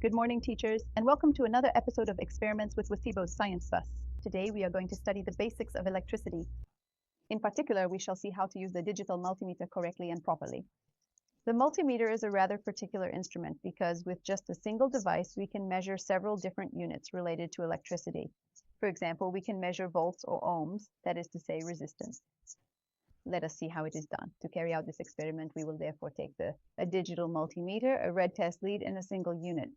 Good morning, teachers, and welcome to another episode of Experiments with Wasibo's ScienceBus. Today, we are going to study the basics of electricity. In particular, we shall see how to use the digital multimeter correctly and properly. The multimeter is a rather particular instrument because with just a single device, we can measure several different units related to electricity. For example, we can measure volts or ohms, that is to say, resistance. Let us see how it is done. To carry out this experiment, we will therefore take a digital multimeter, a red test lead, and a single unit.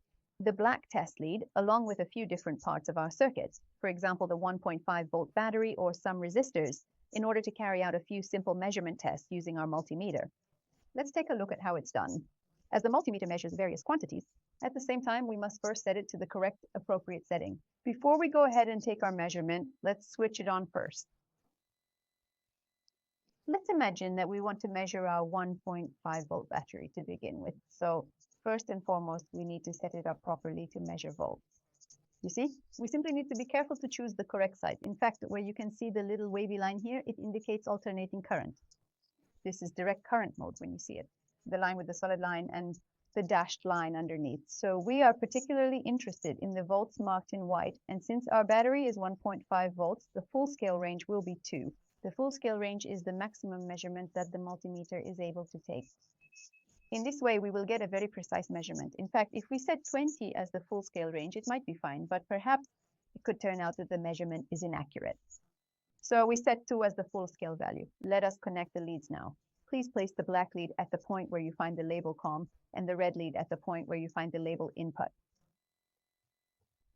The black test lead, along with a few different parts of our circuit, for example, the 1.5 volt battery or some resistors, in order to carry out a few simple measurement tests using our multimeter. Let's take a look at how it's done. As the multimeter measures various quantities, at the same time, we must first set it to the correct appropriate setting. Before we go ahead and take our measurement, let's switch it on first. Let's imagine that we want to measure our 1.5 volt battery to begin with. So first and foremost, we need to set it up properly to measure volts. You see, we simply need to be careful to choose the correct side. In fact, where you can see the little wavy line here, it indicates alternating current. This is direct current mode when you see it, the line with the solid line and the dashed line underneath. So we are particularly interested in the volts marked in white. And since our battery is 1.5 volts, the full scale range will be 2. The full scale range is the maximum measurement that the multimeter is able to take. In this way, we will get a very precise measurement. In fact, if we set 20 as the full scale range, it might be fine, but perhaps it could turn out that the measurement is inaccurate. So we set 2 as the full scale value. Let us connect the leads now. Please place the black lead at the point where you find the label COM and the red lead at the point where you find the label input.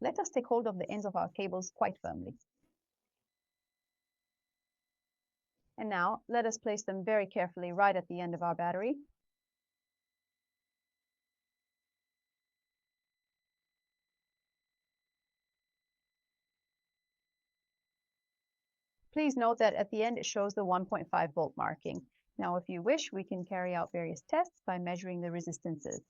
Let us take hold of the ends of our cables quite firmly. And now, let us place them very carefully right at the end of our battery. Please note that at the end it shows the 1.5 volt marking. Now, if you wish, we can carry out various tests by measuring the resistances.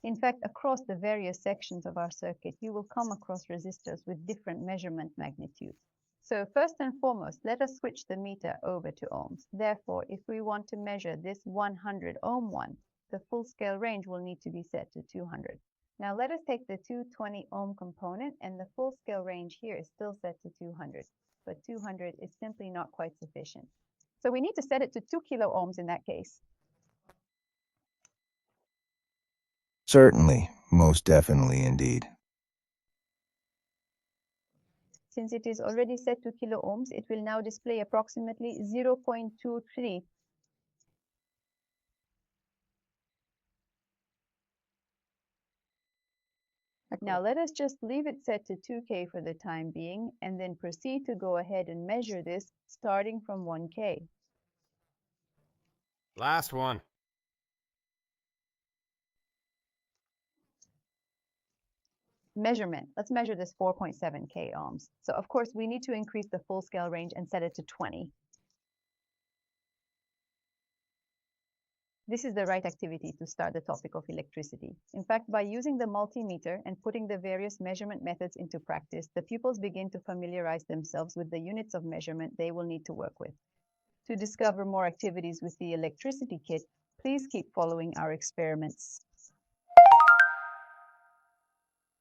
In fact, across the various sections of our circuit, you will come across resistors with different measurement magnitudes. So first and foremost, let us switch the meter over to ohms. Therefore, if we want to measure this 100 ohm one, the full scale range will need to be set to 200. Now let us take the 220 ohm component, and the full scale range here is still set to 200, but 200 is simply not quite sufficient. So we need to set it to 2 kilo ohms in that case. Certainly, most definitely indeed. Since it is already set to kilo ohms, it will now display approximately 0.23. Now let us just leave it set to 2K for the time being and then proceed to go ahead and measure this starting from 1K. Last one. Measurement. Let's measure this 4.7K ohms. So of course we need to increase the full scale range and set it to 20. This is the right activity to start the topic of electricity. In fact, by using the multimeter and putting the various measurement methods into practice, the pupils begin to familiarize themselves with the units of measurement they will need to work with. To discover more activities with the electricity kit, please keep following our experiments.